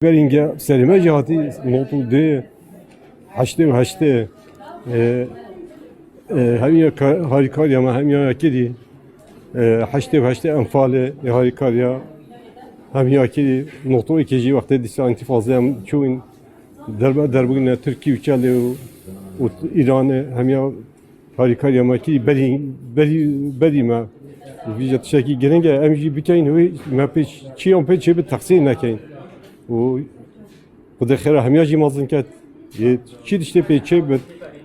برینگه سلیمه جهاتی نوتو ده هشته و هشته همین هاریکاریا ما همین یکی هشته و هشته انفاله هاریکاریا همین یکی نوتو ikinci وقتی دیسه انتفاضه هم چون در بگن ترکی و چاله و ایران همین هاریکاریا ما کی بری ما ویژه تشکی گرنگه امجی بکنین هوی ما پیش چی هم پیش به تقصیر نکنین و خود خیره همیشه مازن کرد یه چی داشته پیچه بود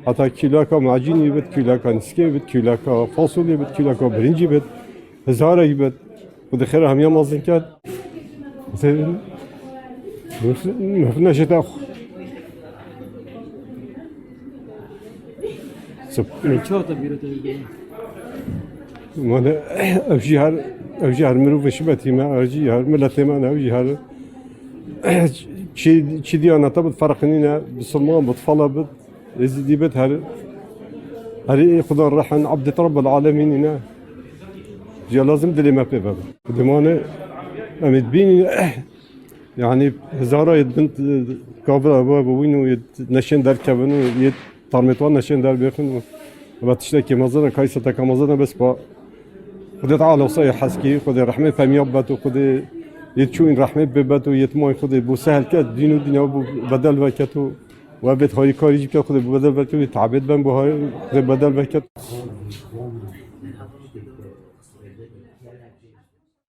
حتی کیلوکا معجونی بود کیلوکا نسکه بود کیلوکا فاصله بود کیلوکا برنجی بود هزاره بود خود خیره همیشه مازن کرد مثلا نشده چهار تا بیرون دیگه. من اوجی هر مرو بشبتی ما اوجی هر ملت ما اوجی هر چی دیانه تا بود فرق نینا بسلمان بطفلا بود ازدی بود هر خدا رحم عبد رب العالمين هنا جا لازم دلي ما بيبقى دمانه امد بيني يعني هزارة بنت قابل ابواب وينو نشين دار كابنو يد طرمتوان نشين دار بيخن وبتشتكي مزنا كايسة كمزنا بس با خد تعالى وصي حسكي خد رحمة فمي باتو خد يتشوين رحمة بباتو يتماي خد بو سهل كات دينو دنيا بدل وكاتو وابد هاي كاريج كات خد بدل وكاتو تعبت بن بو هاي خد بدل وكات